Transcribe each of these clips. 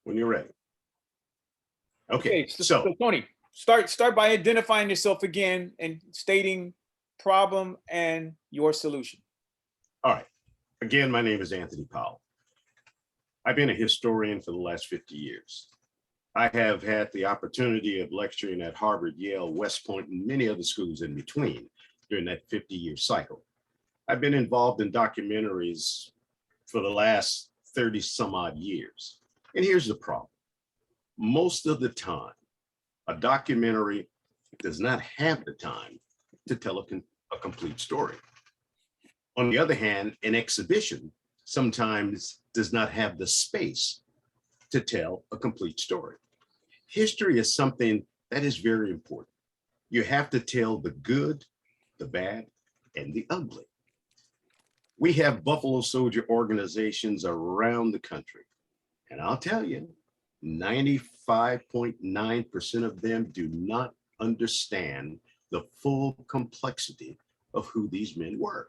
When you're ready. Okay, Okay, so so Tony, start by identifying yourself again and stating problem and your solution. all right. Again, my name is Anthony Powell. I've been a historian for the last 50 years. I have had the opportunity of lecturing at Harvard, Yale, West Point, and many other schools in between during that 50-year cycle. I've been involved in documentaries for the last 30 some odd years. And here's the problem. Most of the time, a documentary does not have the time to tell a complete story. On the other hand, an exhibition sometimes does not have the space to tell a complete story. History is something that is very important. You have to tell the good, the bad, and the ugly. We have Buffalo Soldier organizations around the country. And I'll tell you, 95.9% of them do not understand the full complexity of who these men were.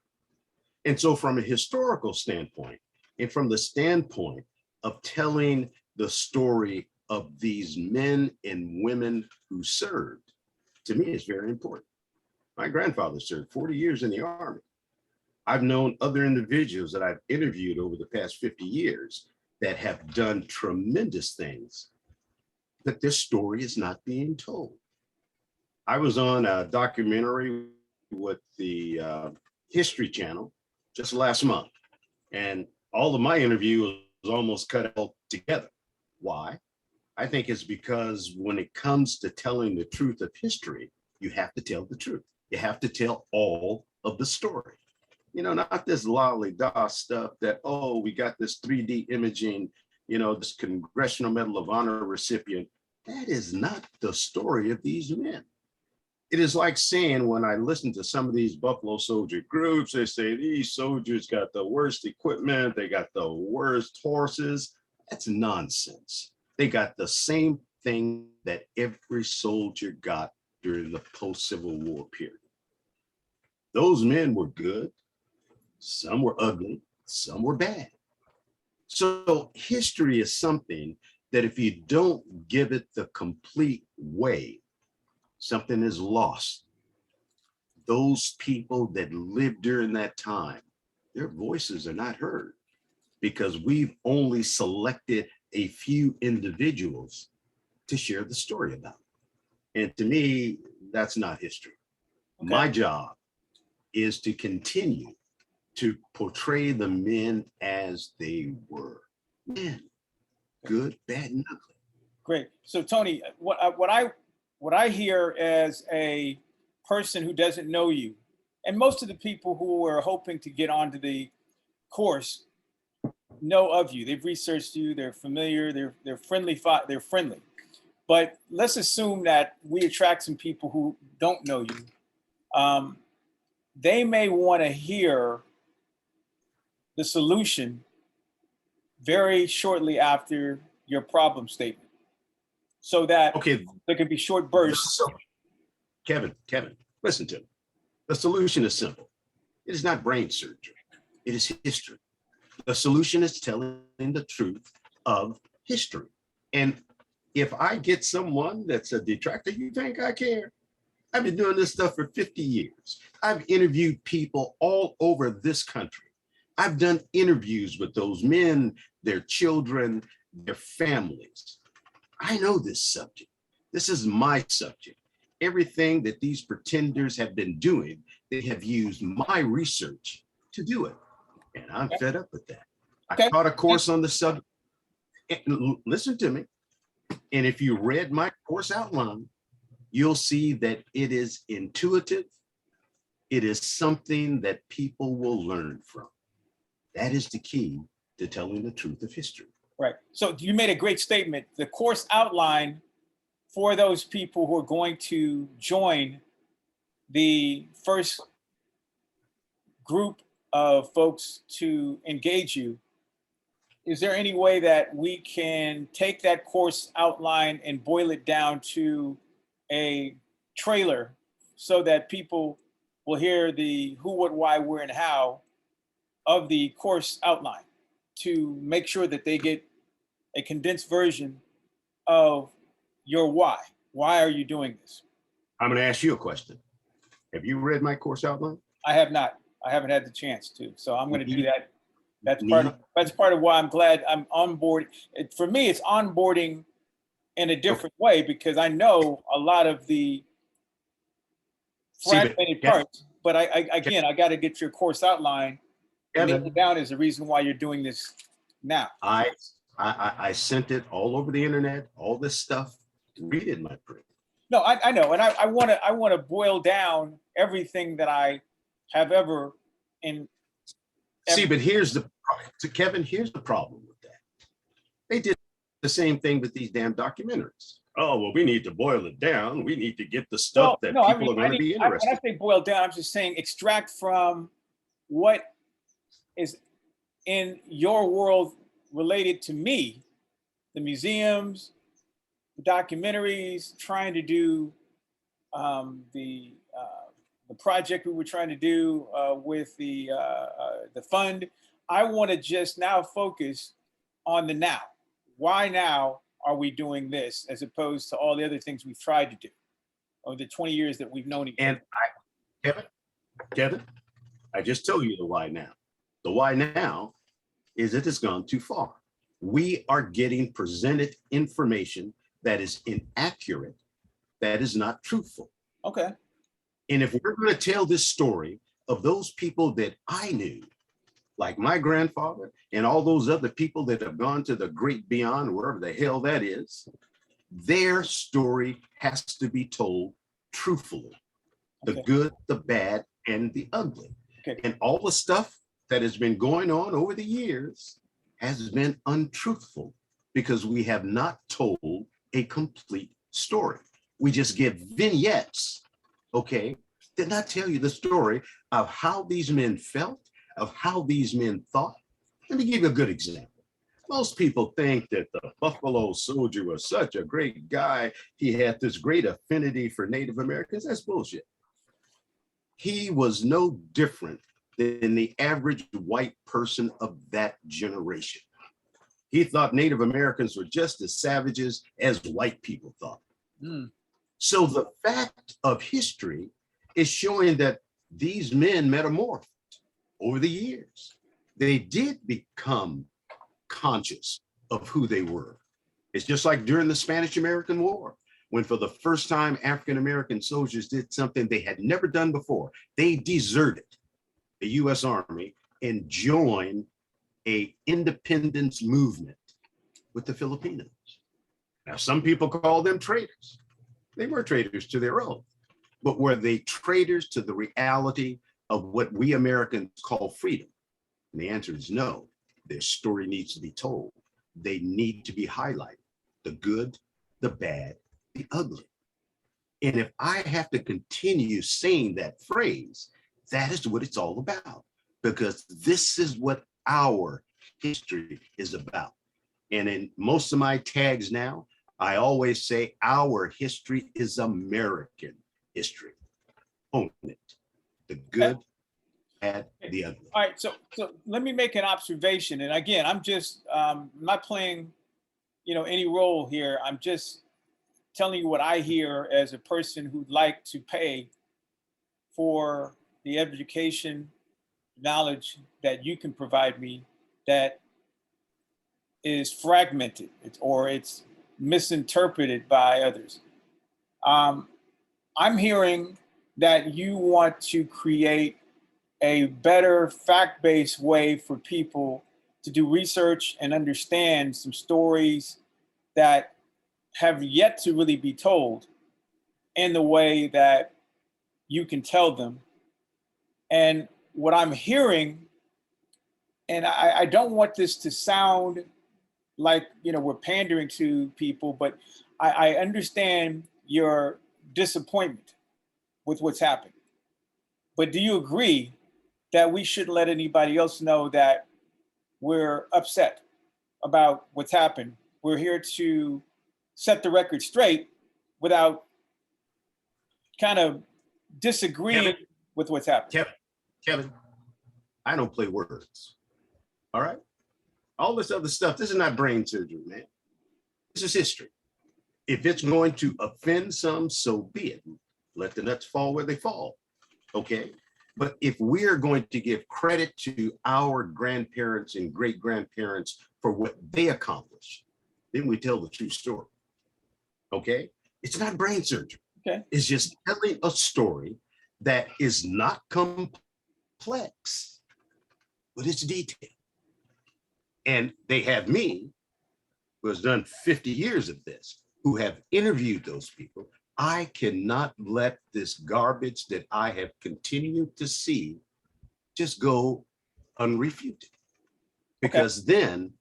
And so from a historical standpoint, and from the standpoint of telling the story of these men and women who served, to me, it's very important. My grandfather served 40 years in the Army. I've known other individuals that I've interviewed over the past 50 years that have done tremendous things, but this story is not being told. I was on a documentary with the History Channel just last month, and all of my interview was almost cut out together. Why? I think it's because when it comes to telling the truth of history, you have to tell the truth. You have to tell all of the story. You know, not this lolly-da stuff that, oh, we got this 3D imaging, you know, this Congressional Medal of Honor recipient. That is not the story of these men. It is like saying, when I listen to some of these Buffalo Soldier groups, they say these soldiers got the worst equipment, they got the worst horses. That's nonsense. They got the same thing that every soldier got during the post-Civil War period. Those men were good. Some were ugly, some were bad. So history is something that if you don't give it the complete way, something is lost. Those people that lived during that time, their voices are not heard because we've only selected a few individuals to share the story about. And to me, that's not history. Okay. My job is to continue to portray the men as they were. Men, good, bad, and ugly. Great. So Tony, what I hear as a person who doesn't know you, and most of the people who are hoping to get onto the course know of you. They've researched you. They're familiar. They're friendly. They're friendly. But let's assume that we attract some people who don't know you. They may want to hear the solution very shortly after your problem statement, so that there can be short bursts. So, Kevin, listen to me. The solution is simple. It is not brain surgery. It is history. The solution is telling the truth of history. And if I get someone that's a detractor, you think I care? I've been doing this stuff for 50 years. I've interviewed people all over this country. I've done interviews with those men, their children, their families. I know this subject. This is my subject. Everything that these pretenders have been doing, they have used my research to do it. And I'm fed up with that. I taught a course on the subject. Listen to me. And if you read my course outline, you'll see that it is intuitive. It is something that people will learn from. That is the key to telling the truth of history. Right. So you made a great statement. The course outline for those people who are going to join the first group of folks to engage you, is there any way that we can take that course outline and boil it down to a trailer so that people will hear the who, what, why, where, and how of the course outline to make sure that they get a condensed version of your why. Why are you doing this? I'm going to ask you a question. Have you read my course outline? I have not. I haven't had the chance to. So I'm going to do that. That's Need- part of why I'm glad I'm on board. For me, it's onboarding in a different way because I know a lot of the fragmented parts. But again, I got to get your course outline and nail it down as the reason why you're doing this now. I sent it all over the internet, all this stuff. Read it, my friend. No, I know, and I want to boil down everything that I have ever in. See, but here's the Kevin. Here's the problem with that. They did the same thing with these damn documentaries. Oh well, we need to boil it down. We need to get the stuff that people are going to be interested. When I say boil down, I'm just saying extract from what is in your world related to me, the museums, the documentaries, trying to do the project we were trying to do with the fund. I want to just now focus on the now. Why now are we doing this as opposed to all the other things we've tried to do over the 20 years that we've known each other? And Kevin, I just told you the why now. The why now is it has gone too far. We are getting presented information that is inaccurate, that is not truthful. Okay. And if we're going to tell this story of those people that I knew, like my grandfather and all those other people that have gone to the great beyond, wherever the hell that is, their story has to be told truthfully. The good, the bad, and the ugly. Okay. And all the stuff that has been going on over the years has been untruthful because we have not told a complete story. We just give vignettes, okay, did not tell you the story of how these men felt, of how these men thought. Let me give you a good example. Most people think that the Buffalo Soldier was such a great guy. He had this great affinity for Native Americans. That's bullshit. He was no different than the average white person of that generation. He thought Native Americans were just as savages as white people thought. Mm. So the fact of history is showing that these men metamorphed over the years. They did become conscious of who they were. It's just like during the Spanish-American War, when for the first time African-American soldiers did something they had never done before. They deserted the US Army and joined an independence movement with the Filipinos. Now, some people call them traitors. They were traitors to their oath, but were they traitors to the reality of what we Americans call freedom? And the answer is no. Their story needs to be told. They need to be highlighted, the good, the bad, the ugly. And if I have to continue saying that phrase, that is what it's all about, because this is what our history is about. And in most of my tags now, I always say our history is American history. Own it. The good, bad, the ugly. All right, so let me make an observation. And again, I'm just not playing, any role here. I'm just telling you what I hear as a person who'd like to pay for the education, knowledge that you can provide me that is fragmented or it's misinterpreted by others. I'm hearing that you want to create a better fact-based way for people to do research and understand some stories that have yet to really be told in the way that you can tell them. And what I'm hearing, and I don't want this to sound like, we're pandering to people, but I understand your disappointment with what's happened. But do you agree that we shouldn't let anybody else know that we're upset about what's happened? We're here to set the record straight without kind of disagreeing with what's happened. Kevin, I don't play words. All right. All this other stuff, this is not brain surgery, man. This is history. If it's going to offend some, so be it. Let the nuts fall where they fall. Okay. But if we're going to give credit to our grandparents and great grandparents for what they accomplished, then we tell the true story. Okay. It's not brain surgery. Okay. It's just telling a story that is not complex, but it's detailed. And they have me, who has done 50 years of this, who have interviewed those people. I cannot let this garbage that I have continued to see just go unrefuted. Because then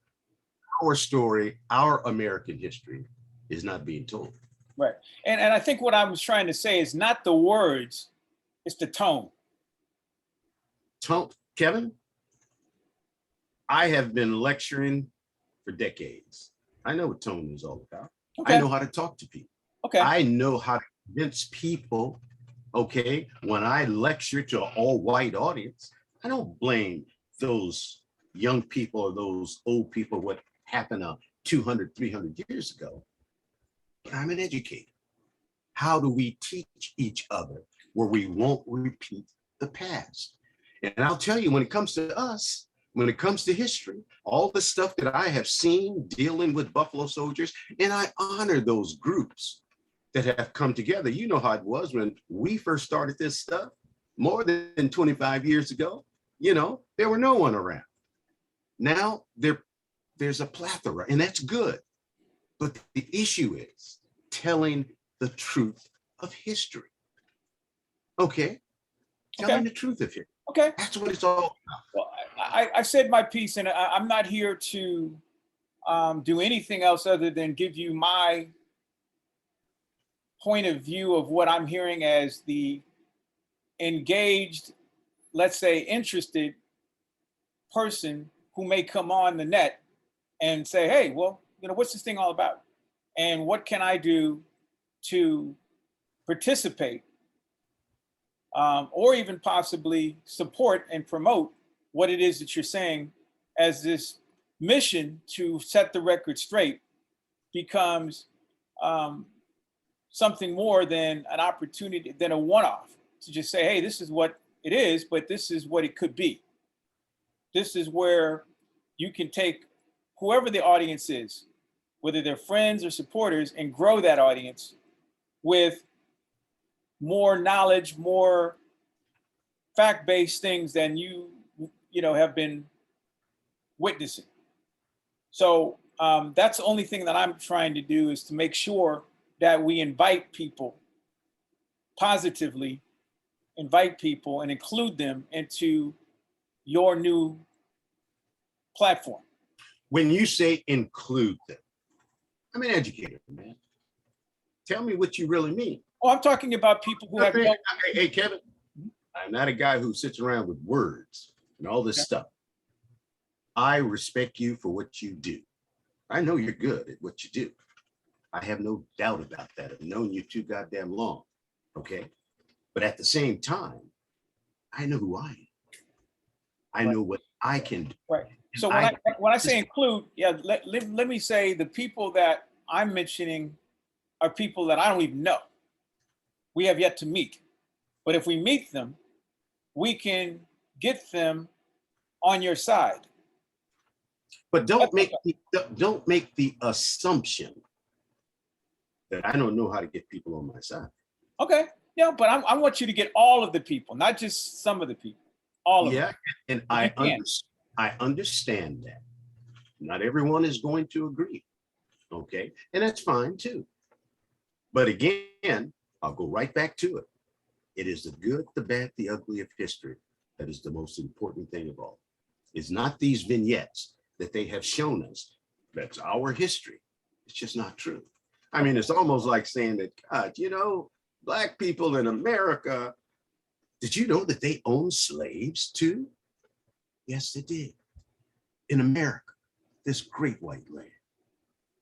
our story, our American history is not being told. Right. And I think what I was trying to say is not the words, it's the tone. Tone, Kevin, I have been lecturing for decades. I know what tone is all about. Okay. I know how to talk to people. Okay. I know how to convince people. Okay. When I lecture to an all white audience, I don't blame those young people or those old people, what happened 200, 300 years ago. But I'm an educator. How do we teach each other where we won't repeat the past? And I'll tell you, when it comes to us, when it comes to history, all the stuff that I have seen dealing with Buffalo Soldiers, and I honor those groups that have come together. You know how it was when we first started this stuff more than 25 years ago. You know, there were no one around. Now there's a plethora, and that's good. But the issue is telling the truth of history. Okay. Telling the truth of history. Okay. That's what it's all about. Well, I said my piece, and I'm not here to do anything else other than give you my point of view of what I'm hearing as the engaged, let's say interested person who may come on the net and say, hey, well, you know, what's this thing all about? And what can I do to participate or even possibly support and promote what it is that you're saying as this mission to set the record straight becomes something more than an opportunity, than a one-off to just say, hey, this is what it is, but this is what it could be. This is where you can take whoever the audience is, whether they're friends or supporters, and grow that audience with more knowledge, more fact-based things than you know, have been witnessing. So that's the only thing that I'm trying to do, is to make sure that we invite people positively, invite people and include them into your new platform. When you say include them, I'm an educator, man. Tell me what you really mean. Oh, I'm talking about people who have no. Hey, Kevin, I'm not a guy who sits around with words and all this stuff. I respect you for what you do. I know you're good at what you do. I have no doubt about that. I've known you too goddamn long. Okay. But at the same time, I know who I am. I know what I can do. Right. So when I say include, let me say the people that I'm mentioning are people that I don't even know. We have yet to meet. But if we meet them, we can get them on your side. But don't make the assumption that I don't know how to get people on my side. Okay. Yeah, but I want you to get all of the people, not just some of the people. All of them. And I understand that. Not everyone is going to agree. Okay. And that's fine too. But again, I'll go right back to it. It is the good, the bad, the ugly of history that is the most important thing of all. It's not these vignettes that they have shown us. That's our history. It's just not true. I mean, it's almost like saying that, God, you know, Black people in America, did you know that they owned slaves too? Yes, they did. In America, this great white land.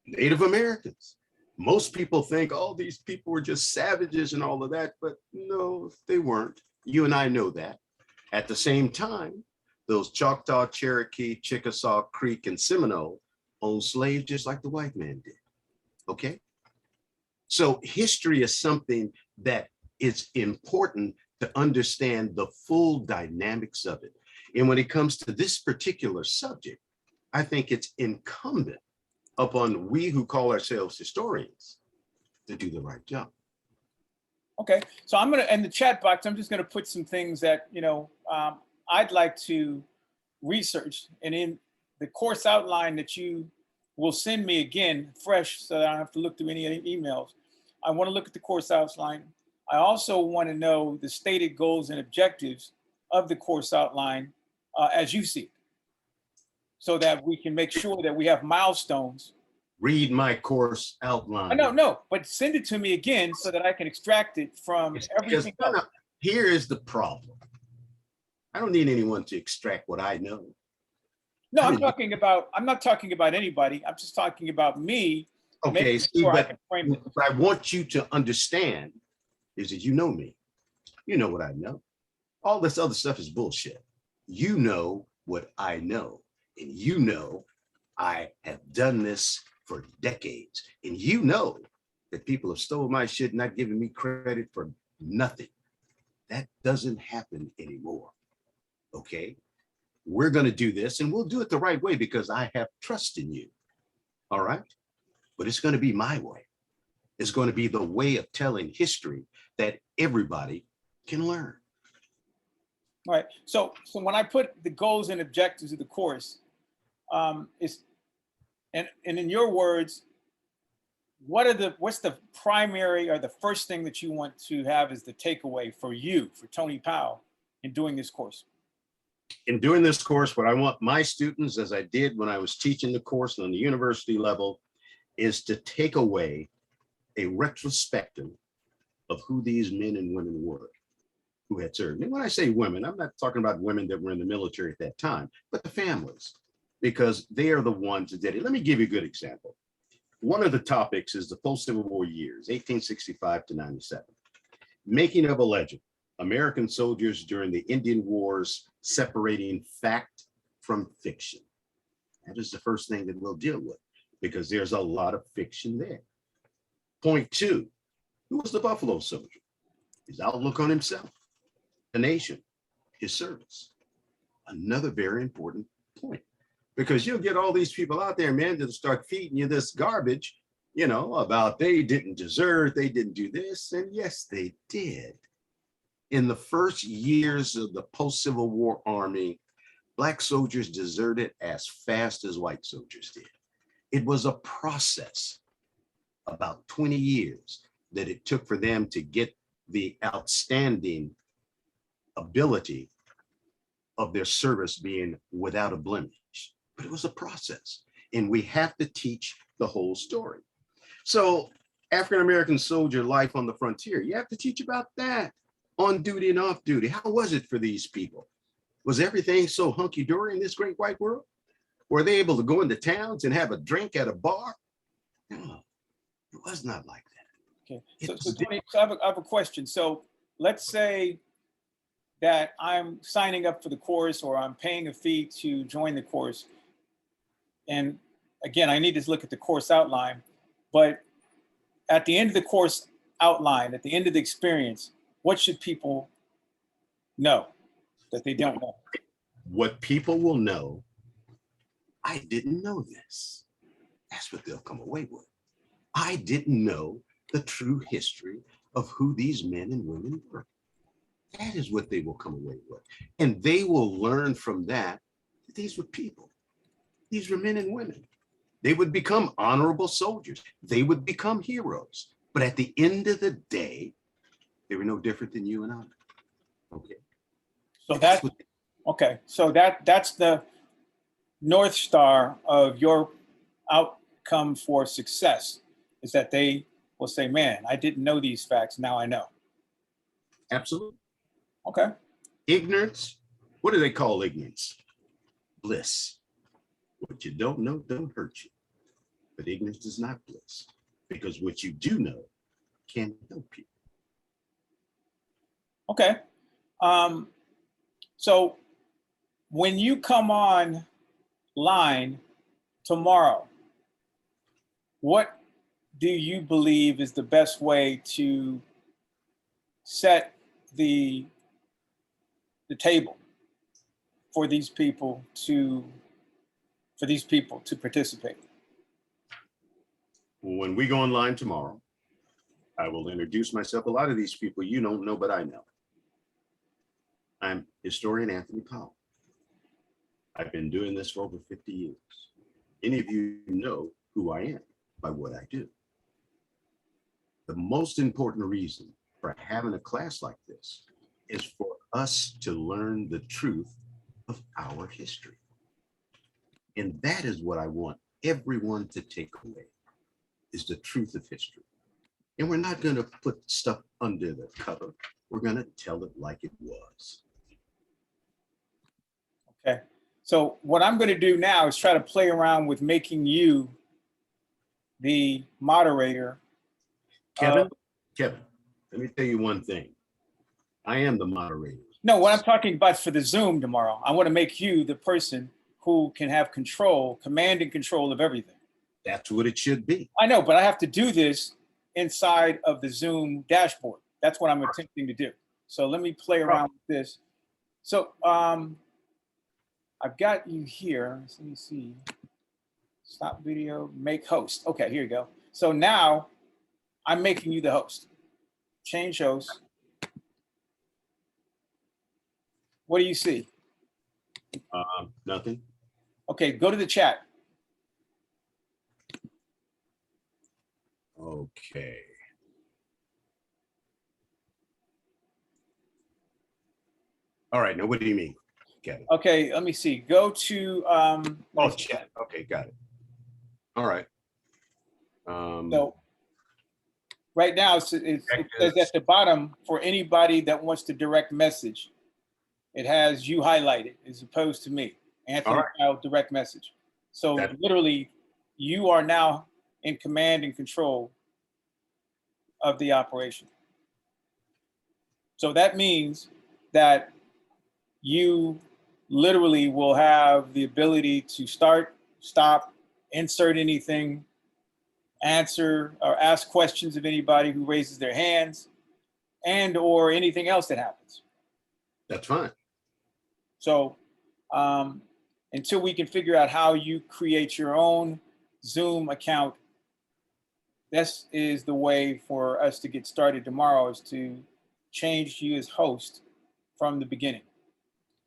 Native Americans. Most people think, oh, these people were just savages and all of that, but no, they weren't. You and I know that. At the same time, those Choctaw, Cherokee, Chickasaw, Creek, and Seminole owned slaves just like the white man did. Okay? So history is something that is important to understand the full dynamics of it. And when it comes to this particular subject, I think it's incumbent upon we who call ourselves historians to do the right job. Okay, so I'm gonna, in the chat box, I'm just gonna put some things that, I'd like to research, and in the course outline that you will send me again, fresh, so that I don't have to look through any emails. I wanna look at the course outline. I also wanna know the stated goals and objectives of the course outline as you see it, so that we can make sure that we have milestones. Read my course outline. No, but send it to me again so that I can extract it from everything else. Here is the problem. I don't need anyone to extract what I know. No, I'm not talking about anybody. I'm just talking about me. Okay, see, but what I want you to understand is that you know me. You know what I know. All this other stuff is bullshit. You know what I know. And you know I have done this for decades. And you know that people have stolen my shit, not giving me credit for nothing. That doesn't happen anymore. Okay? We're going to do this, and we'll do it the right way because I have trust in you. All right? But it's going to be my way. It's going to be the way of telling history that everybody can learn. All right. So when I put the goals and objectives of the course, and in your words, what's the primary or the first thing that you want to have as the takeaway for you, for Tony Powell, in doing this course? In doing this course, what I want my students, as I did when I was teaching the course on the university level, is to take away a retrospective of who these men and women were who had served. And when I say women, I'm not talking about women that were in the military at that time, but the families, because they are the ones that did it. Let me give you a good example. One of the topics is the post-Civil War years, 1865 to 97. Making of a legend, American soldiers during the Indian Wars, separating fact from fiction. That is the first thing that we'll deal with, because there's a lot of fiction there. Point two, who was the Buffalo Soldier? His outlook on himself, the nation, his service. Another very important point, because you'll get all these people out there, man, that start feeding you this garbage, about they didn't desert, they didn't do this. And yes, they did. In the first years of the post-Civil War Army, Black soldiers deserted as fast as white soldiers did. It was a process, about 20 years, that it took for them to get the outstanding ability of their service being without a blemish. But it was a process, and we have to teach the whole story. So African-American soldier life on the frontier, you have to teach about that, on duty and off duty. How was it for these people? Was everything so hunky-dory in this great white world? Were they able to go into towns and have a drink at a bar? No, it was not like that. Okay, so Tony, I have a question. So let's say that I'm signing up for the course, or I'm paying a fee to join the course. And again, I need to look at the course outline, but at the end of the course outline, at the end of the experience, what should people know that they don't know? What people will know, I didn't know this. That's what they'll come away with. I didn't know the true history of who these men and women were. That is what they will come away with. And they will learn from that these were people. These were men and women. They would become honorable soldiers. They would become heroes. But at the end of the day, they were no different than you and I. Okay. So that's the North Star of your outcome for success, is that they will say, man, I didn't know these facts. Now I know. Absolutely. Okay. Ignorance. What do they call ignorance? Bliss. What you don't know don't hurt you. But ignorance is not bliss, because what you do know can help you. Okay. So when you come on line tomorrow, what do you believe is the best way to set the table for these people to participate? When we go online tomorrow, I will introduce myself. A lot of these people you don't know, but I know. I'm historian Anthony Powell. I've been doing this for over 50 years. Any of you know who I am by what I do. The most important reason for having a class like this is for us to learn the truth of our history. And that is what I want everyone to take away, is the truth of history. And we're not going to put stuff under the cover. We're going to tell it like it was. Okay. So what I'm going to do now is try to play around with making you the moderator. Kevin, let me tell you one thing. I am the moderator. No, what I'm talking about for the Zoom tomorrow, I want to make you the person who can have control, command and control of everything. That's what it should be. I know, but I have to do this inside of the Zoom dashboard. That's what I'm attempting to do. So let me play around with this. So I've got you here. Let me see. Stop video, make host. Okay, here you go. So now I'm making you the host. Change host. What do you see? Nothing. Okay, go to the chat. Okay. All right. Now, what do you mean, Kevin? Okay, let me see. Go to Chat. Okay, got it. All right. So right now it says at the bottom for anybody that wants to direct message. It has you highlighted as opposed to me, Anthony Powell, direct message. So literally, you are now in command and control of the operation. So that means that you literally will have the ability to start, stop, insert anything, answer or ask questions of anybody who raises their hands, and or anything else that happens. That's fine. So until we can figure out how you create your own Zoom account, this is the way for us to get started tomorrow, is to change you as host from the beginning.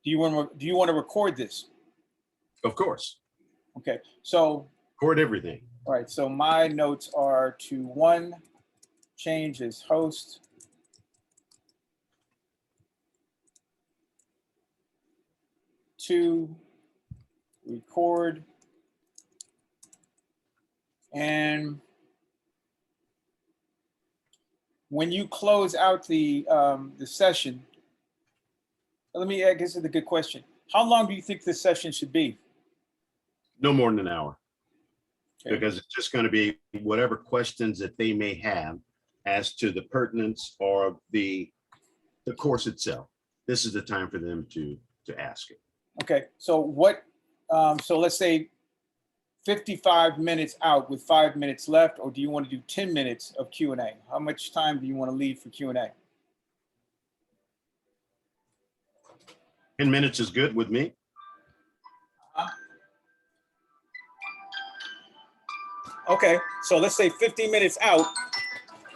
Do you want to record this? Of course. Okay, so record everything. All right, so my notes are to 1, change as host. 2, record. And when you close out the session, I guess this is a good question. How long do you think this session should be? No more than an hour. Okay. Because it's just going to be whatever questions that they may have as to the pertinence or the course itself. This is the time for them to ask it. Okay, so so let's say 55 minutes out with 5 minutes left, or do you want to do 10 minutes of Q&A? How much time do you want to leave for Q&A? 10 minutes is good with me. Okay, so let's say 50 minutes out.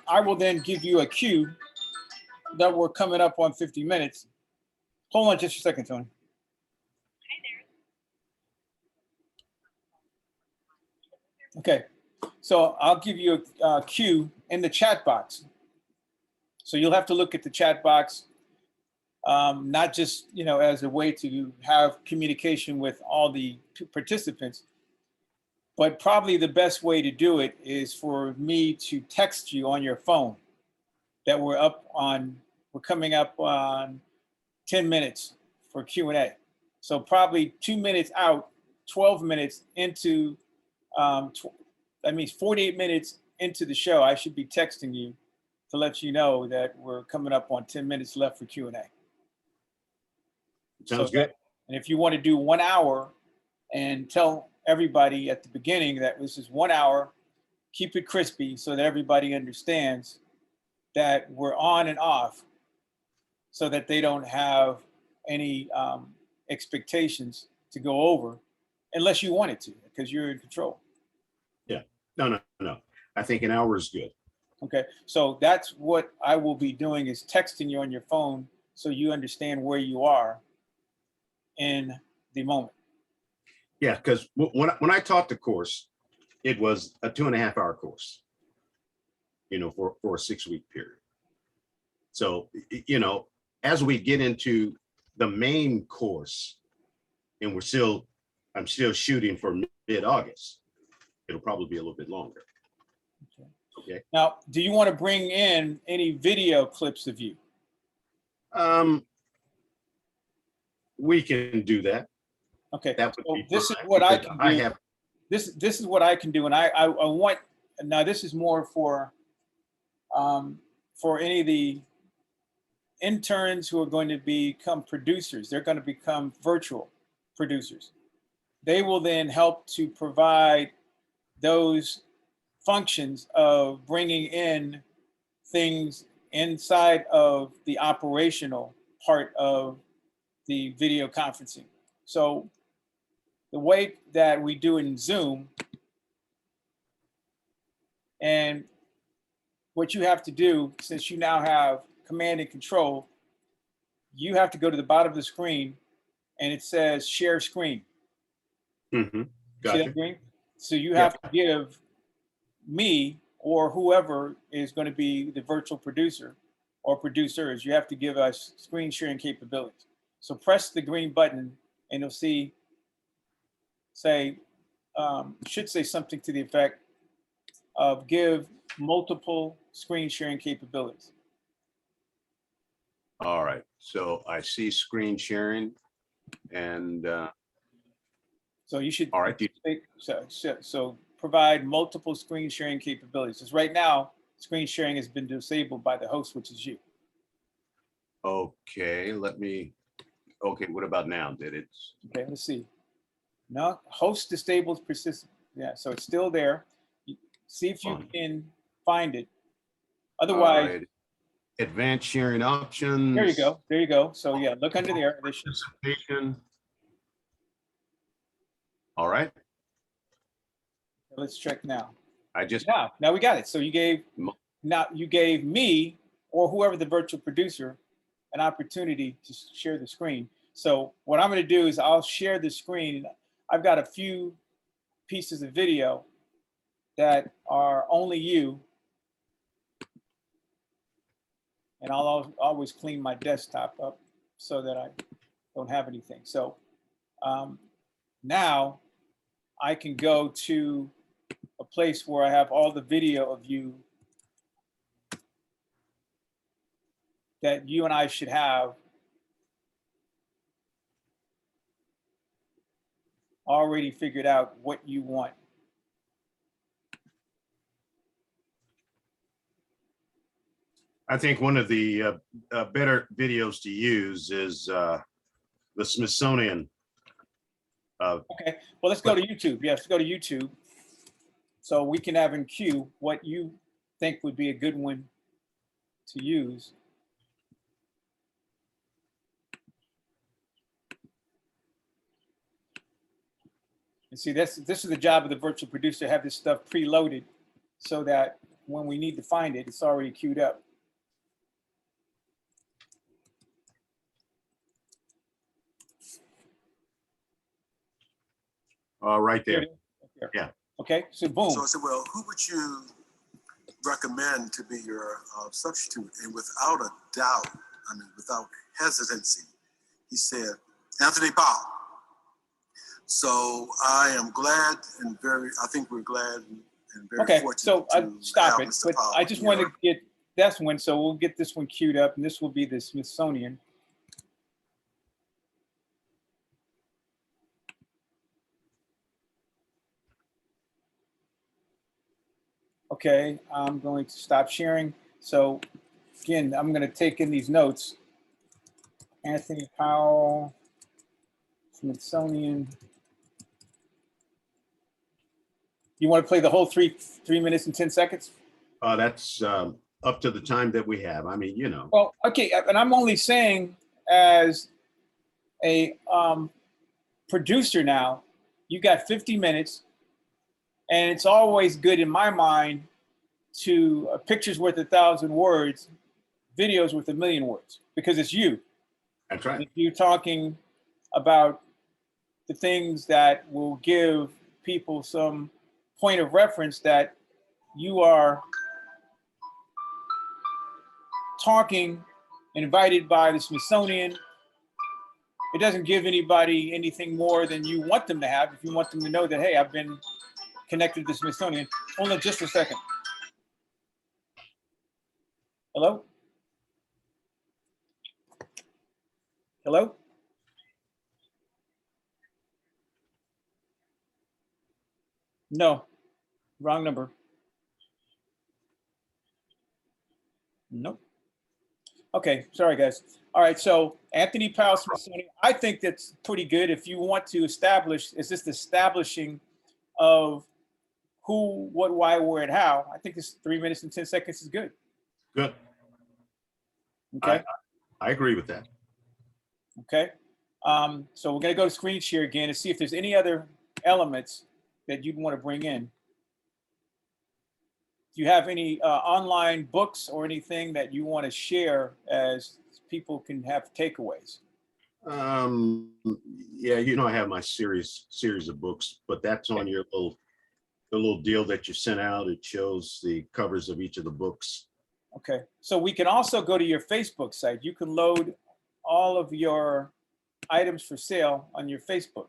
I will then give you a cue that we're coming up on 50 minutes. Hold on just a second, Tony. Okay, so I'll give you a cue in the chat box. So you'll have to look at the chat box, not just as a way to have communication with all the participants, but probably the best way to do it is for me to text you on your phone that we're coming up on 10 minutes for Q&A. So probably 2 minutes out, 12 minutes into, that means 48 minutes into the show, I should be texting you to let you know that we're coming up on 10 minutes left for Q&A. Sounds good. And if you want to do 1 hour and tell everybody at the beginning that this is 1 hour, keep it crispy so that everybody understands that we're on and off, so that they don't have any expectations to go over unless you want it to, because you're in control. Yeah. No. I think an hour is good. Okay, so that's what I will be doing, is texting you on your phone so you understand where you are in the moment. Yeah, because when I taught the course, it was a 2.5 hour course, for a 6-week period. So, as we get into the main course, and I'm still shooting for mid-August, it'll probably be a little bit longer. Okay. Now, do you want to bring in any video clips of you? We can do that. Okay. That would So be this is fine, what I because can do. have This is what I can do, and I want, now this is more for any of the interns who are going to become producers. They're going to become virtual producers. They will then help to provide those functions of bringing in things inside of the operational part of the video conferencing. So the way that we do in Zoom, and what you have to do, since you now have command and control, you have to go to the bottom of the screen and it says share screen. Mm-hmm. See Gotcha. that green? So you have to give me, or whoever is going to be the virtual producer or producers, you have to give us screen sharing capabilities. So press the green button and you'll see, should say something to the effect of give multiple screen sharing capabilities. All right. So I see screen sharing, and So you should, all right. so provide multiple screen sharing capabilities. Because right now, screen sharing has been disabled by the host, which is you. Okay. Okay. What about now? Did it? Okay, let's see. No, host disabled persistent. Yeah, so it's still there. See if you can find it. Otherwise, right. Advanced sharing options. there you go. There you go. So yeah, look under there. Participation. All right. Let's check now. Now we got it. So you gave me, or whoever the virtual producer, an opportunity to share the screen. So what I'm going to do is I'll share the screen. I've got a few pieces of video that are only you, and I'll always clean my desktop up so that I don't have anything. So now I can go to a place where I have all the video of you that you and I should have already figured out what you want. I think one of the better videos to use is the Smithsonian. Okay, well, let's go to YouTube. Yeah, let's go to YouTube. So we can have in queue what you think would be a good one to use. And see, this is the job of the virtual producer, have this stuff preloaded so that when we need to find it, it's already queued up. Right there. Yeah. Okay, so boom. So I said, well, who would you recommend to be your substitute? And without a doubt, without hesitancy, he said, Anthony Powell. So I am glad and I think we're glad and very fortunate. So stop it. But Powell I just want to get this one. So we'll get this one queued up, and this will be the Smithsonian. Okay, I'm going to stop sharing. So again, I'm going to take in these notes. Anthony Powell Smithsonian. You want to play the whole 3 minutes and 10 seconds? That's up to the time that we have. I mean, you know. Well, okay, and I'm only saying as a producer now, you got 50 minutes, and it's always good in my mind to a picture's worth 1,000 words, video's worth 1,000,000 words, because it's you. That's right. If you're talking about the things that will give people some point of reference that you are talking invited by the Smithsonian. It doesn't give anybody anything more than you want them to have. If you want them to know that, hey, I've been connected to the Smithsonian. Hold on just a second. Hello? Hello? No, wrong number. Nope. Okay, sorry guys. All right, so Anthony Powell Smithsonian, I think that's pretty good. If you want to establish, it's just establishing of who, what, why, where, and how. I think this 3 minutes and 10 seconds is good. Good. Okay. I agree with that. Okay. So we're going to go to screen share again and see if there's any other elements that you'd want to bring in. Do you have any online books or anything that you want to share as people can have takeaways? Yeah, you know, I have my series of books, but that's on your little deal that you sent out. It shows the covers of each of the books. Okay. So we can also go to your Facebook site. You can load all of your items for sale on your Facebook.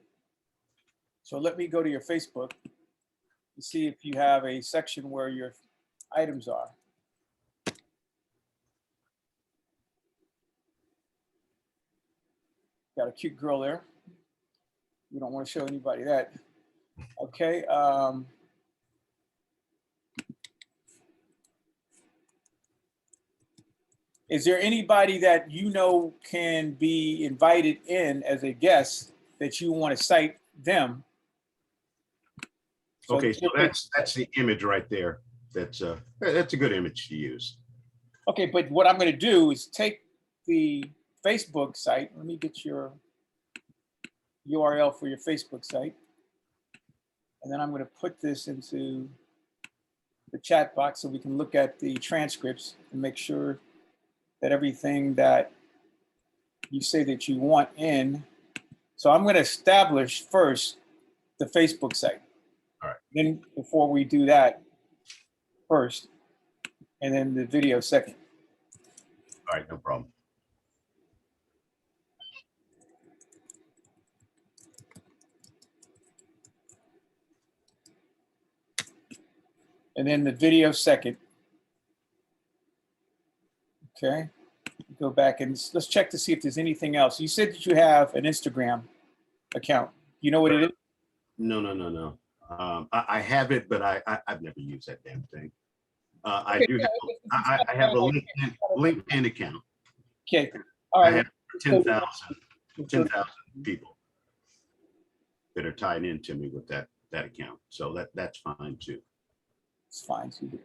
So let me go to your Facebook to see if you have a section where your items are. Got a cute girl there. We don't want to show anybody that. Okay. Is there anybody that you know can be invited in as a guest that you want to cite them? Okay, so that's the image right there. That's a good image to use. Okay, but what I'm going to do is take the Facebook site. Let me get your URL for your Facebook site. And then I'm going to put this into the chat box so we can look at the transcripts and make sure that everything that you say that you want in. So I'm going to establish first the Facebook site. All right. Then before we do that first, and then the video second. All right, no problem. And then the video second. Okay. Go back and let's check to see if there's anything else. You said that you have an Instagram account. You know what it is? No. I have it, but I've never used that damn thing. I Okay, do. yeah, I have a LinkedIn account. Okay. All right. I have 10,000 people that are tied into me with that account. So that's fine too. It's fine too.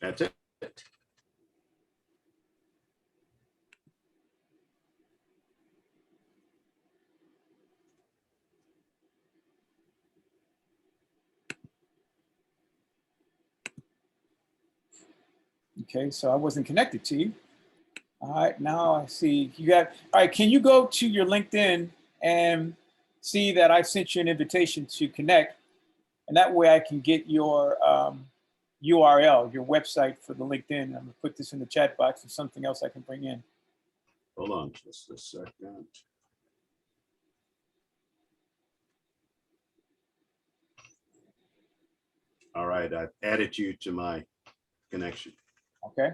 That's it. Okay, so I wasn't connected to you. All right, now I see you got, all right, can you go to your LinkedIn and see that I sent you an invitation to connect? And that way I can get your URL, your website for the LinkedIn. I'm gonna put this in the chat box and something else I can bring in. Hold on just a second. All right, I've added you to my connection. Okay.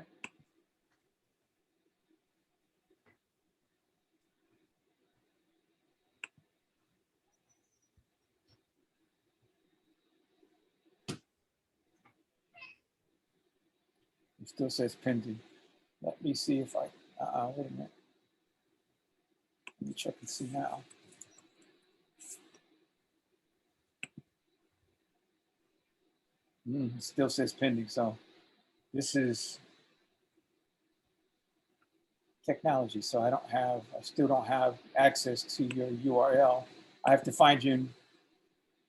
It still says pending. Let me see if I, wait a minute. Let me check and see now. It still says pending, so this is technology, so I still don't have access to your URL. I have to find you in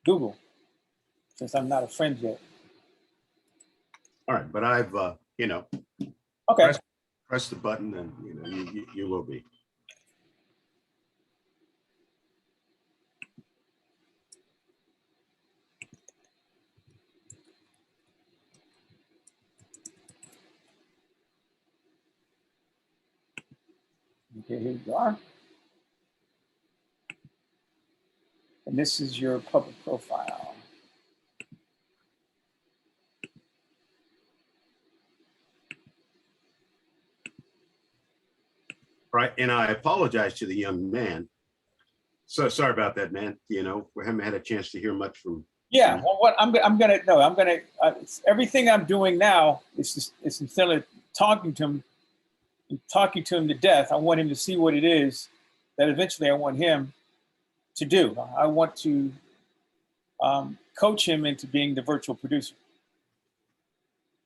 Google, since I'm not a friend yet. All right, but I've, you know, Okay, press the button and, you know, you will be. okay, here you are. And this is your public profile. Right, and I apologize to the young man. So sorry about that, man. You know, we haven't had a chance to hear much from. Yeah, well, what I'm gonna everything I'm doing now is just, it's instead of talking to him to death, I want him to see what it is that eventually I want him to do. I want to coach him into being the virtual producer.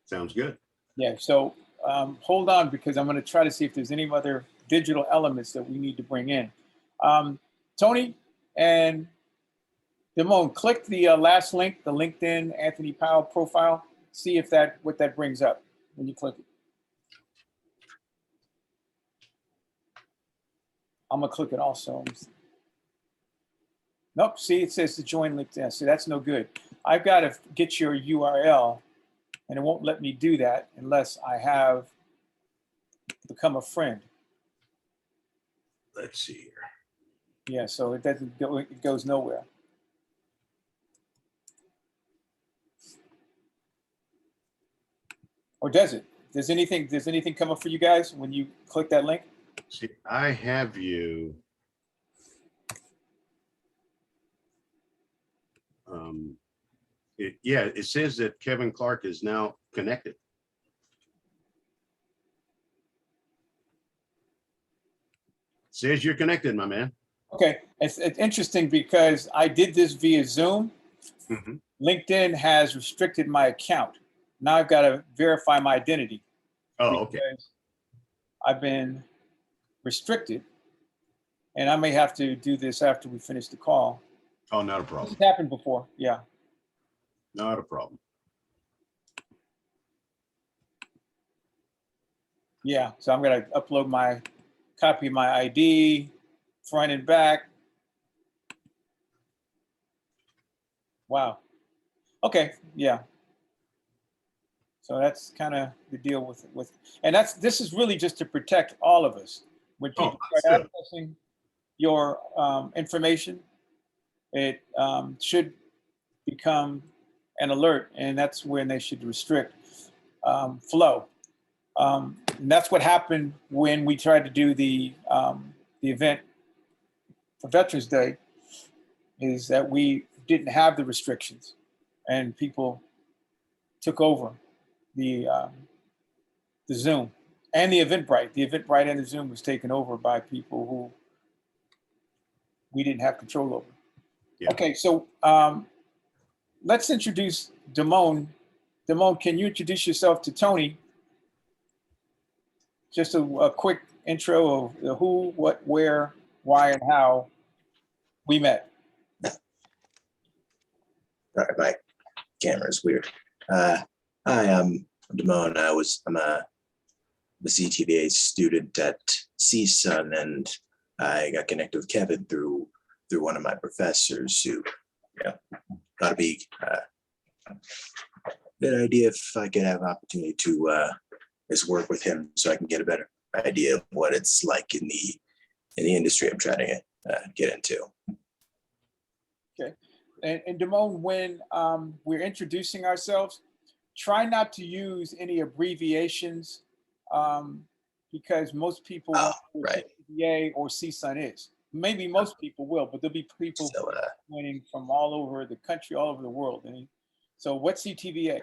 Sounds good. Yeah, so hold on, because I'm going to try to see if there's any other digital elements that we need to bring in. Tony and Damone, click the last link, the LinkedIn Anthony Powell profile. See if what that brings up when you click it. I'm gonna click it also. Nope, see, it says to join LinkedIn. See, that's no good. I've got to get your URL, and it won't let me do that unless I have become a friend. Let's see here. Yeah, so it doesn't go, it goes nowhere. Or does it? Does anything come up for you guys when you click that link? See, I have you. Yeah, it says that Kevin Clark is now connected. Says you're connected, my man. Okay, it's interesting because I did this via Zoom. Mhm. LinkedIn has restricted my account. Now I've got to verify my identity. Oh, okay. Because I've been restricted, and I may have to do this after we finish the call. Oh, not a This problem. has happened before, yeah. Not a problem. Yeah, so I'm gonna upload my copy of my ID, front and back. Wow. Okay, yeah. So that's kind of the deal with, and this is really just to protect all of us. When Oh, people start understood. accessing your information, it should become an alert, and that's when they should restrict flow. And that's what happened when we tried to do the event for Veterans Day, is that we didn't have the restrictions, and people took over the Zoom and the Eventbrite. The Eventbrite and the Zoom was taken over by people who we didn't have control over. Yeah. Okay, so let's introduce Damone. Damone, can you introduce yourself to Tony? Just a quick intro of the who, what, where, why, and how we met. All right, my camera is weird. Hi, I'm Damone. I'm a CTVA student at CSUN, and I got connected with Kevin through one of my professors who, thought it'd be a good idea if I could have an opportunity to just work with him so I can get a better idea of what it's like in the industry I'm trying to get into. Okay. And Damone, when we're introducing ourselves, try not to use any abbreviations because most people won't know what right. CTVA or CSUN is. Maybe most people will, but there'll be people So, joining from all over the country, all over the world. And so what's CTVA?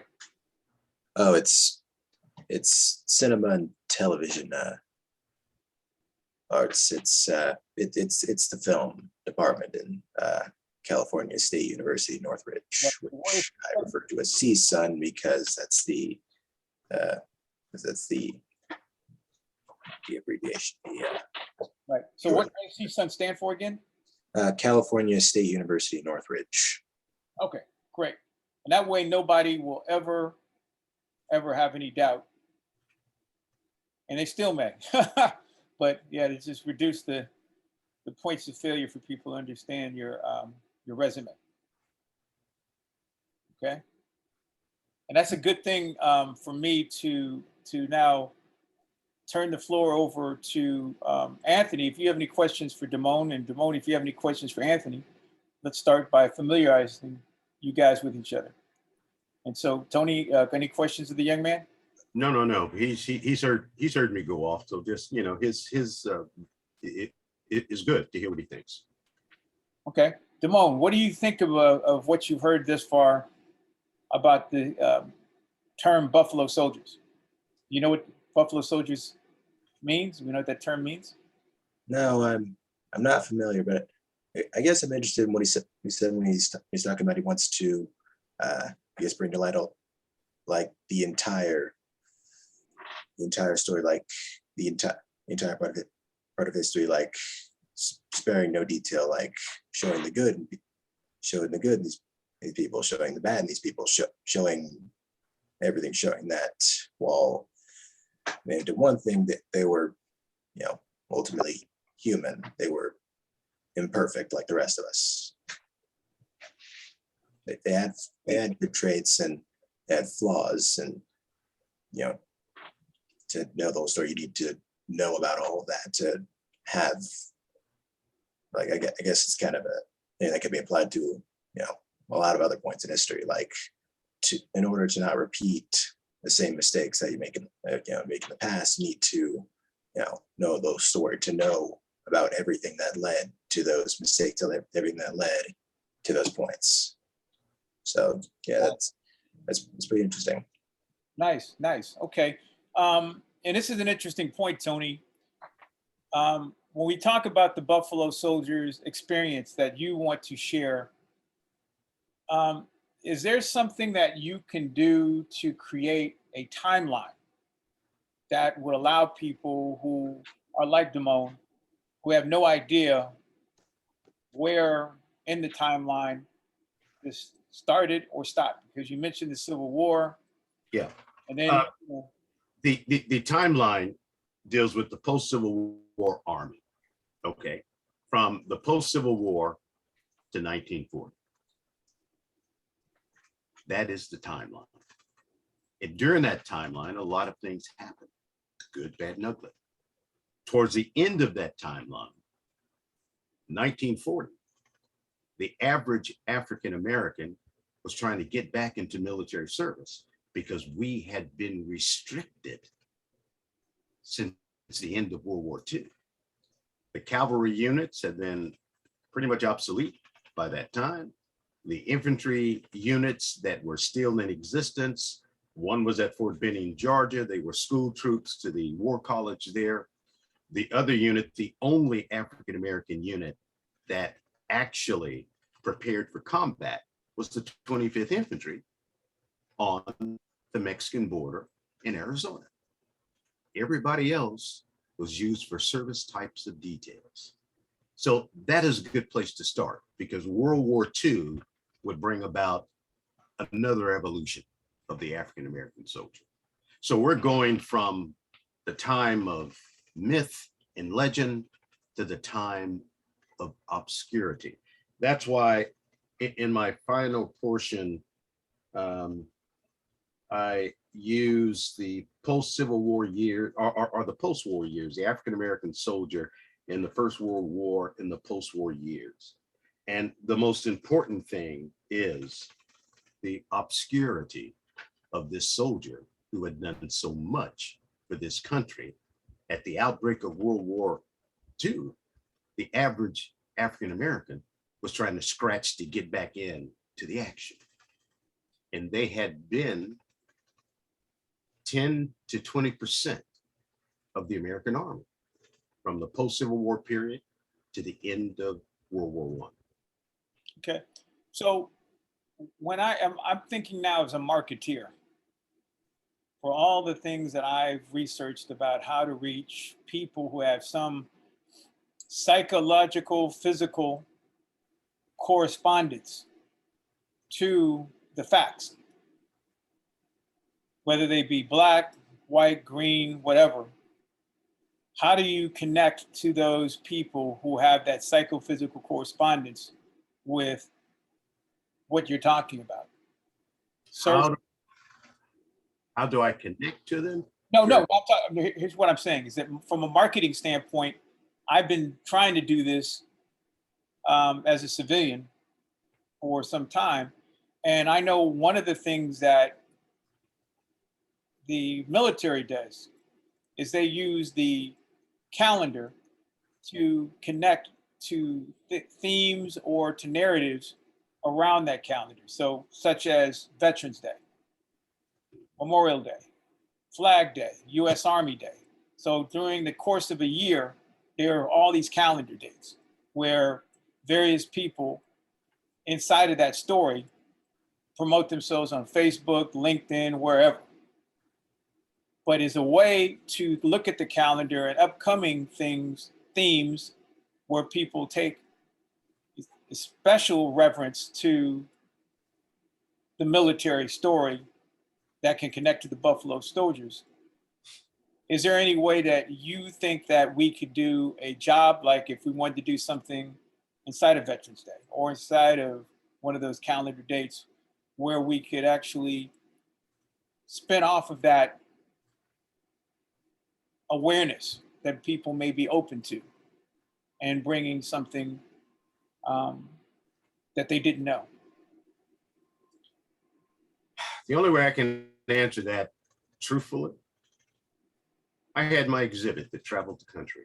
oh, it's it's cinema and television arts. It's the film department in California State University, Northridge, which I refer to as CSUN because that's the abbreviation. Right. So what does CSUN stand for again? California State University, Northridge. Okay, great. And that way nobody will ever have any doubt. And they still may. But yeah, to just reduce the points of failure for people to understand your resume. Okay. And that's a good thing for me to now turn the floor over to Anthony. If you have any questions for Damone, and Damone, if you have any questions for Anthony, let's start by familiarizing you guys with each other. And so, Tony, any questions of the young man? No. He's heard me go off. So just, you know, it is good to hear what he thinks. Okay, Damone, what do you think of what you've heard this far about the term Buffalo Soldiers? You know what Buffalo Soldiers means? We know what that term means. No, I'm not familiar, but I guess I'm interested in what he said. He said when he's talking about he wants to, I guess, bring to light all, like the entire story, like the entire part of history, like sparing no detail, like showing the good in these people, showing the bad in these people, showing everything, showing that while they did one thing, that they were, you know, ultimately human. They were imperfect like the rest of us. They had good traits and they had flaws, and you know, to know the whole story, you need to know about all of that to have, like, I guess it's kind of a thing that can be applied to, you know, a lot of other points in history, like in order to not repeat the same mistakes that you make in the past, you need to, you know those stories, to know about everything that led to those mistakes, everything that led to those points. So yeah, that's pretty interesting. Nice. Okay. And this is an interesting point, Tony. When we talk about the Buffalo Soldiers experience that you want to share, is there something that you can do to create a timeline that would allow people who are like Damone, who have no idea where in the timeline this started or stopped? Because you mentioned the Civil War. Yeah. And then The timeline deals with the post-Civil War Army. Okay. From the post-Civil War to 1940. That is the timeline. And during that timeline, a lot of things happened, good, bad, and ugly. Towards the end of that timeline, 1940, the average African-American was trying to get back into military service because we had been restricted since the end of World War II. The cavalry units had been pretty much obsolete by that time. The infantry units that were still in existence, one was at Fort Benning, Georgia. They were school troops to the War College there. The other unit, the only African-American unit that actually prepared for combat, was the 25th Infantry on the Mexican border in Arizona. Everybody else was used for service types of details. So that is a good place to start, because World War II would bring about another evolution of the African-American soldier. So we're going from the time of myth and legend to the time of obscurity. That's why in my final portion, I use the post-Civil War year, or the post-war years, the African-American soldier in the First World War in the post-war years. And the most important thing is the obscurity of this soldier who had done so much for this country. At the outbreak of World War II, the average African-American was trying to scratch to get back in to the action. And they had been 10 to 20% of the American army from the post-Civil War period to the end of World War One. Okay. So when I'm thinking now as a marketeer for all the things that I've researched about how to reach people who have some psychological, physical correspondence to the facts, whether they be black, white, green, whatever. How do you connect to those people who have that psychophysical correspondence with what you're talking about? So How do I connect to them? no. Here's what I'm saying is that from a marketing standpoint, I've been trying to do this as a civilian for some time. And I know one of the things that the military does is they use the calendar to connect to themes or to narratives around that calendar. So such as Veterans Day, Memorial Day, Flag Day, US Army Day. So during the course of a year, there are all these calendar dates where various people inside of that story promote themselves on Facebook, LinkedIn, wherever. But as a way to look at the calendar and upcoming themes where people take a special reference to the military story that can connect to the Buffalo Soldiers. Is there any way that you think that we could do a job, like if we wanted to do something inside of Veterans Day or inside of one of those calendar dates, where we could actually spin off of that awareness that people may be open to and bringing something that they didn't know? The only way I can answer that truthfully, I had my exhibit that traveled the country.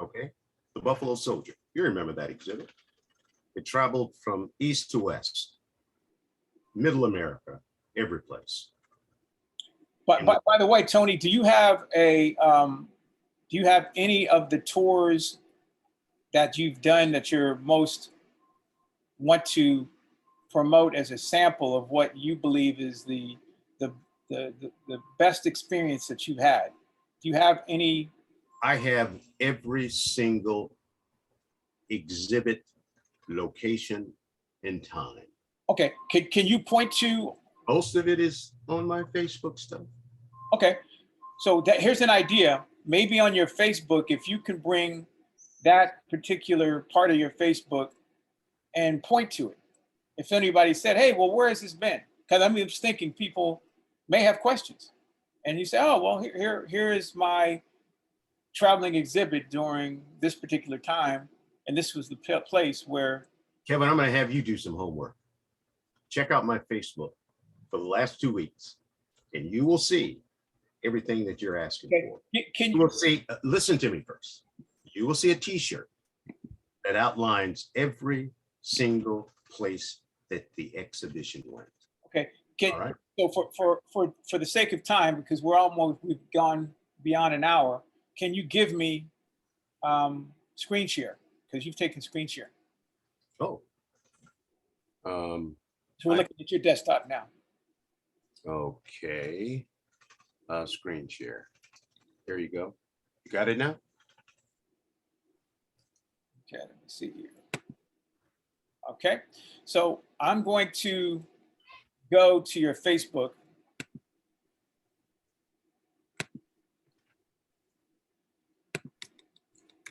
Okay, the Buffalo Soldier. You remember that exhibit? It traveled from east to west, middle America, every place. But by the way, Tony, do you have any of the tours that you've done that you're most want to promote as a sample of what you believe is the best experience that you've had? Do you have any? I have every single exhibit, location, and time. Okay, can you point to? Most of it is on my Facebook stuff. Okay, so here's an idea. Maybe on your Facebook, if you can bring that particular part of your Facebook and point to it. If anybody said, hey, well, where has this been? Because I'm just thinking people may have questions. And you say, oh, well, here is my traveling exhibit during this particular time. And this was the place where. Kevin, I'm going to have you do some homework. Check out my Facebook for the last 2 weeks, and you will see everything that you're asking for. You will see, listen to me first. You will see a t-shirt that outlines every single place that the exhibition went. Okay. All right. So for the sake of time, because we've gone beyond an hour, can you give me screen share? Because you've taken screen share. Oh. So we're looking at your desktop now. Okay. Screen share. There you go. You got it now? Okay, let me see here. Okay, so I'm going to go to your Facebook.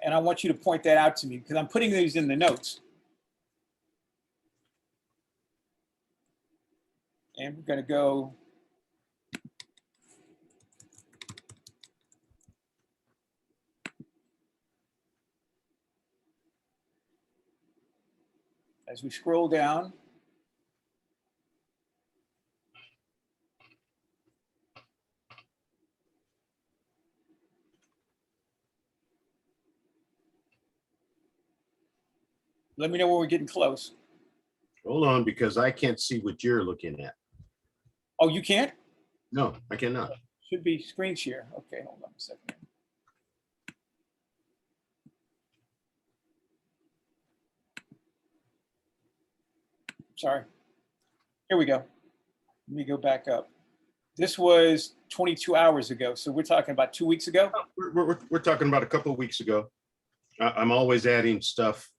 And I want you to point that out to me because I'm putting these in the notes. And we're going to go. As we scroll down. Let me know when we're getting close. Hold on, because I can't see what you're looking at. Oh, you can't? No, I cannot. Should be screen share. Okay, hold on a second. Sorry. Here we go. Let me go back up. This was 22 hours ago. So we're talking about 2 weeks ago. We're talking about a couple of weeks ago. I'm always adding stuff,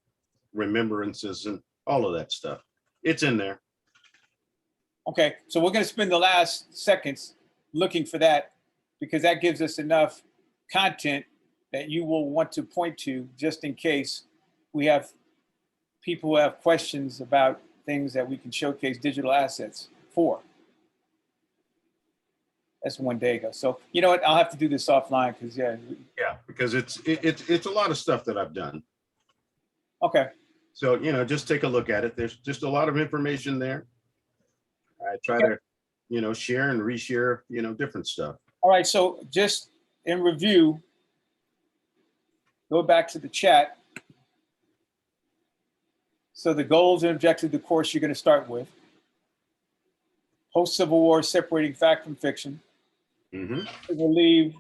remembrances and all of that stuff. It's in there. Okay, so we're going to spend the last seconds looking for that because that gives us enough content that you will want to point to just in case we have people who have questions about things that we can showcase digital assets for. That's one day ago. So you know what? I'll have to do this offline because Yeah, because it's a lot of stuff that I've done. Okay. So, just take a look at it. There's just a lot of information there. I try to, share and reshare, different stuff. All right. So just in review, go back to the chat. So the goals and objectives of the course you're going to start with. Post-Civil War, separating fact from fiction. Mm-hmm. We'll leave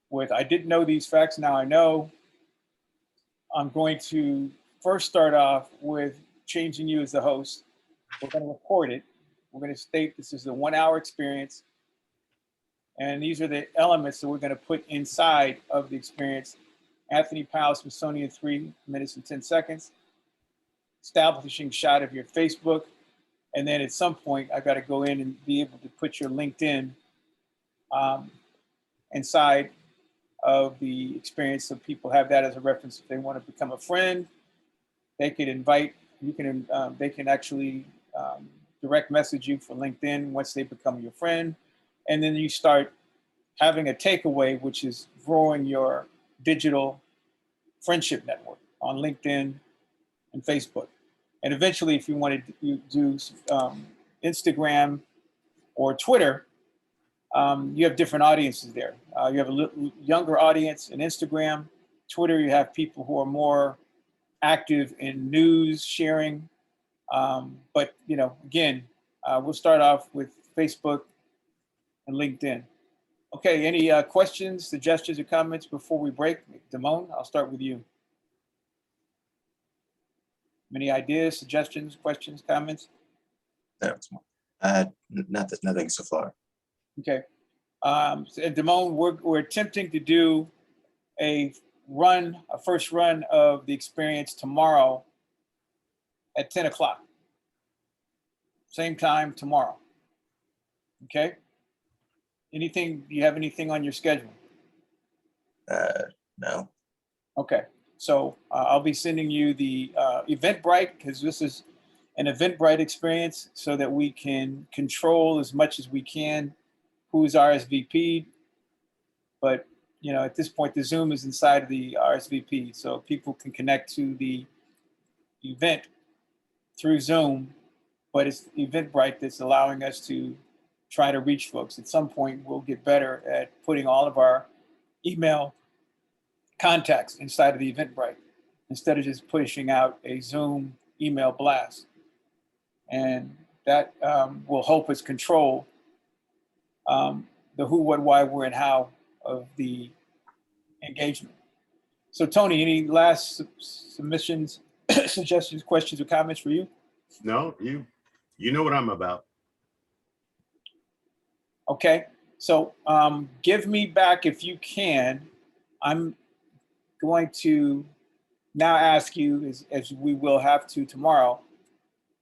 with, I didn't know these facts, now I know. I'm going to first start off with changing you as the host. We're going to record it. We're going to state this is a 1 hour experience. And these are the elements that we're going to put inside of the experience. Anthony Powell, Smithsonian, 3 minutes and 10 seconds. Establishing shot of your Facebook. And then at some point, I've got to go in and be able to put your LinkedIn inside of the experience so people have that as a reference. If they want to become a friend, they could invite, they can actually direct message you for LinkedIn once they become your friend. And then you start having a takeaway, which is growing your digital friendship network on LinkedIn and Facebook. And eventually, if you wanted to do Instagram or Twitter, you have different audiences there. You have a little younger audience in Instagram. Twitter, you have people who are more active in news sharing. But, again, we'll start off with Facebook and LinkedIn. Okay, any questions, suggestions, or comments before we break? Damone, I'll start with you. Any ideas, suggestions, questions, comments? Nothing so far. Okay. And Damone, we're attempting to do a first run of the experience tomorrow at 10 o'clock. Same time tomorrow. Okay. Do you have anything on your schedule? No. Okay. So I'll be sending you the Eventbrite because this is an Eventbrite experience so that we can control as much as we can who's RSVP'd. But, at this point, the Zoom is inside of the RSVP. So people can connect to the event through Zoom, but it's Eventbrite that's allowing us to try to reach folks. At some point, we'll get better at putting all of our email contacts inside of the Eventbrite instead of just pushing out a Zoom email blast. And that will help us control the who, what, why, where, and how of the engagement. So Tony, any last submissions, suggestions, questions, or comments for you? No, you know what I'm about. Okay, so give me back if you can. I'm going to now ask you, as we will have to tomorrow,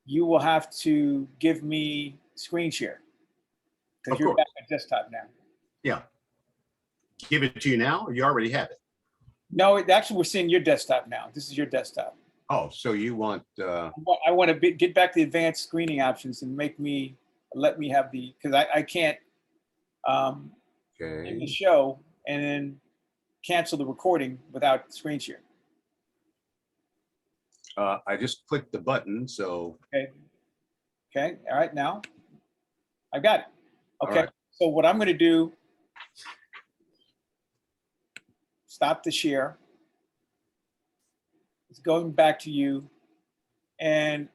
you will have to give me screen share because Of you're course. back at desktop now. Yeah. Give it to you now, or you already have it? No, actually, we're seeing your desktop now. This is your desktop. Oh, so you want, I want to get back the advanced screening options and let me have because I can't end the okay. show and then cancel the recording without screen share. I just clicked the button, so. Okay, all right, now I got it. Okay, right. So what I'm going to do, stop the share. It's going back to you. And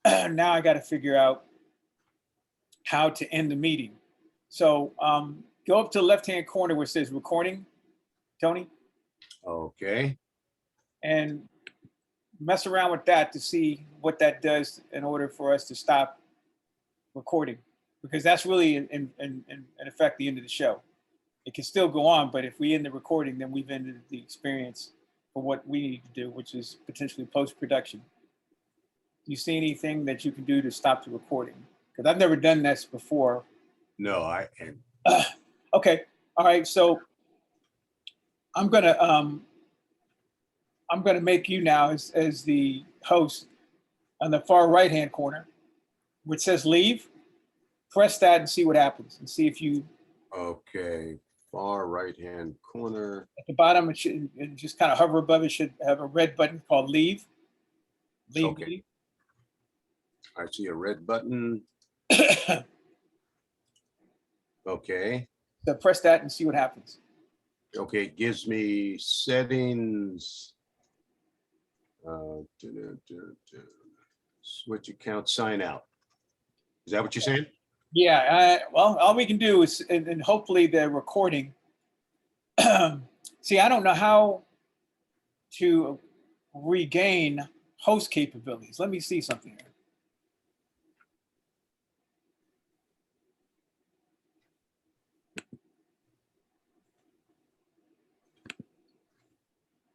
now I got to figure out how to end the meeting. So go up to the left-hand corner where it says recording, Tony, Okay, and mess around with that to see what that does in order for us to stop recording, because that's really in effect the end of the show. It can still go on, but if we end the recording, then we've ended the experience for what we need to do, which is potentially post-production. Do you see anything that you can do to stop the recording? Because I've never done this before. no, and Okay, all right, so I'm gonna make you now as the host on the far right-hand corner, which says leave. Press that and see what happens, and see if you, okay, far right-hand corner. at the bottom, it should just kind of hover above it, should have a red button called leave. Leave Okay. meeting. I see a red button. Okay, So press that and see what happens. okay, it gives me settings. Switch account, sign out. Is that what you're saying? Yeah, well, all we can do is, and hopefully the recording. See, I don't know how to regain host capabilities. Let me see something here.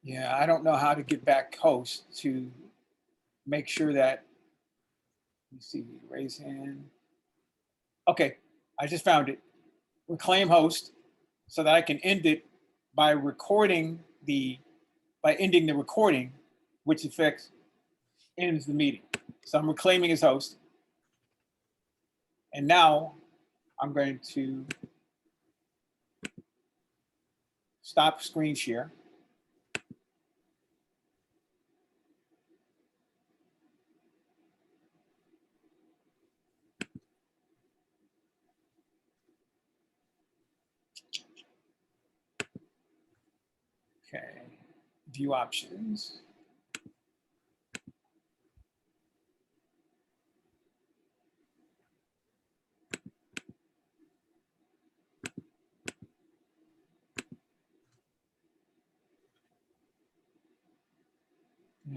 Yeah, I don't know how to get back host to make sure that, let me see, raise hand. Okay, I just found it. Reclaim host so that I can end it by ending the recording, which affects ends the meeting. So I'm reclaiming as host. And now I'm going to stop screen share. Okay, view options.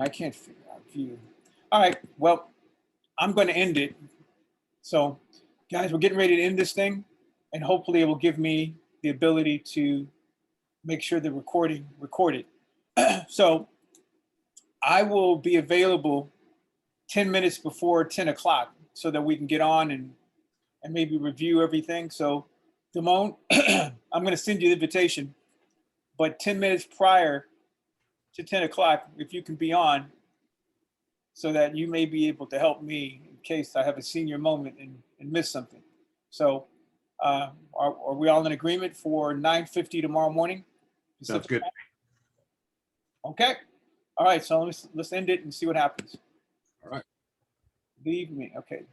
I can't figure out view. All right, well, I'm going to end it. So guys, we're getting ready to end this thing, and hopefully it will give me the ability to make sure the recording recorded. So I will be available 10 minutes before 10 o'clock so that we can get on and maybe review everything. So Damone, I'm going to send you the invitation, but 10 minutes prior to 10 o'clock, if you can be on, so that you may be able to help me in case I have a senior moment and miss something. So are we all in agreement for 9:50 tomorrow morning? Sounds good. Okay. All right, so let's end it and see what happens. All right. Leave me, okay.